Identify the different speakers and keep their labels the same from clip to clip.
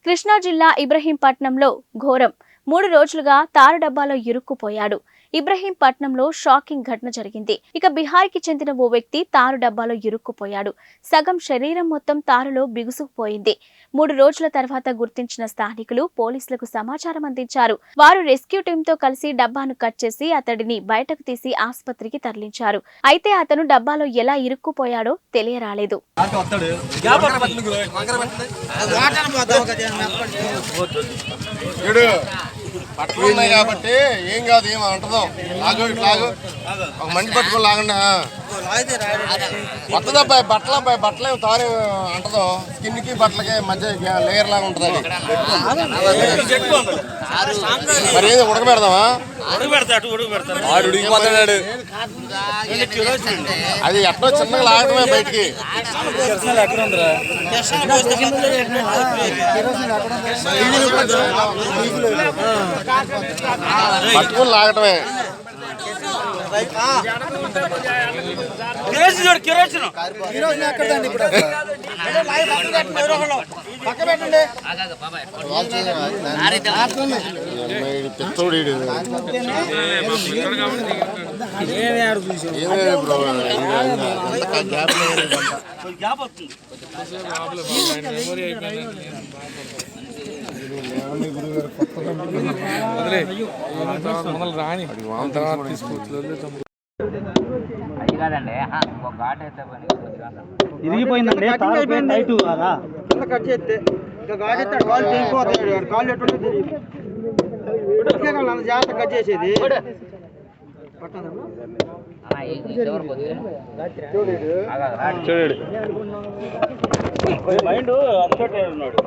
Speaker 1: కృష్ణా జిల్లా ఇబ్రహీంపట్నంలో ఘోరం 3 రోజులుగా తారు డబ్బాలో ఇరుక్కుపోయాడు. ఇబ్రహీంపట్నంలో షాకింగ్ ఘటన జరిగింది. ఇక బిహార్కి చెందిన ఓ వ్యక్తి తారు డబ్బాలో ఇరుక్కుపోయాడు. సగం శరీరం మొత్తం తారులో బిగుసుకుపోయింది. 3 రోజుల తర్వాత గుర్తించిన స్థానికులు పోలీసులకు సమాచారం అందించారు. వారు రెస్క్యూ టీంతో కలిసి డబ్బాను కట్ చేసి అతడిని బయటకు తీసి ఆసుపత్రికి తరలించారు. అయితే అతను డబ్బాలో ఎలా ఇరుక్కుపోయాడో తెలియరాలేదు.
Speaker 2: బట్టలు ఉన్నాయి కాబట్టి ఏం కాదు, ఏం అంటదో లాగు లాగు ఒక మంచి పట్టుకొని లాగండి. కొత్తది అబ్బాయి బట్టలు ఏమి తాను అంటదో, స్కిన్ కి బట్టలకి మధ్య లేయర్ లాగా ఉంటుంది. అది మరి ఏది ఉడకబెడదామా? అది ఎట్లా చిన్నగా లాగటమే బయటికి. పట్టుకుని లాగటమే.
Speaker 3: ఇరిగిపోయిందండి. కట్ చేస్తే కాలు తెగిపోతాడు. కాళ్ళు ఎట్టుంటే తెలియదు. జాగ్రత్త కట్ చేసేది. చూడండి మైండ్ అప్సెట్ అయి ఉన్నాడు.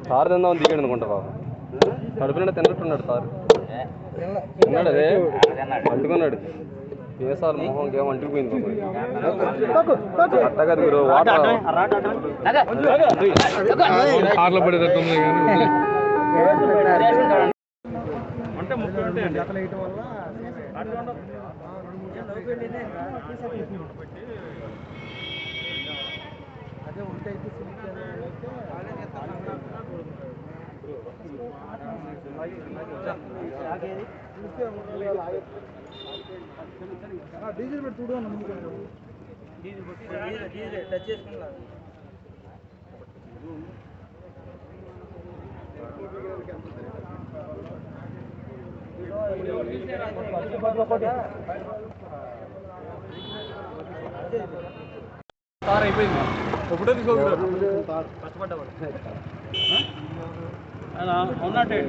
Speaker 4: తారు తిందామని దిగాడు అనుకుంటా బాబు. కడుపు నిండా తిన్నట్టున్నాడు. తారు తిన్నాడు, అదే అంటుకున్నాడు. ఏసారి మొహం ఇంకేమో అంటుకుపోయింది. అట్టగా మీరు కార్లో పడేటట్టుంది.
Speaker 3: అంటే ముఖ్యం జతలు వేయటం వల్ల అదే ఉంటే డీజిల్ పెట్టి చూడు. డీజిల్ టచ్ చేసుకున్నా అయిపోయింది. ఎప్పుడో కష్టపడ్డవాడు ఉన్నట్టే.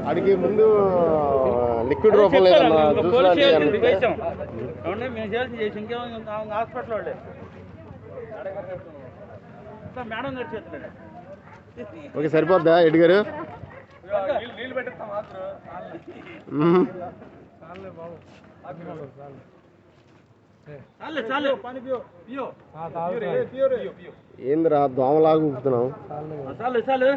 Speaker 2: అడిగి ముందు లిక్విడ్ రూపంలో
Speaker 3: మేము చేసి ఇంకేమో హాస్పిటల్ వాళ్ళే మేడం గారు చేస్తున్నాడు.
Speaker 2: ఓకే, సరిపోద్దా ఎడ్డి గారు?
Speaker 3: నీళ్ళు పెట్టేస్తాం మాత్రం.
Speaker 2: ఏందిరా దోమలాగా ఊపుతున్నావు?
Speaker 3: చాలు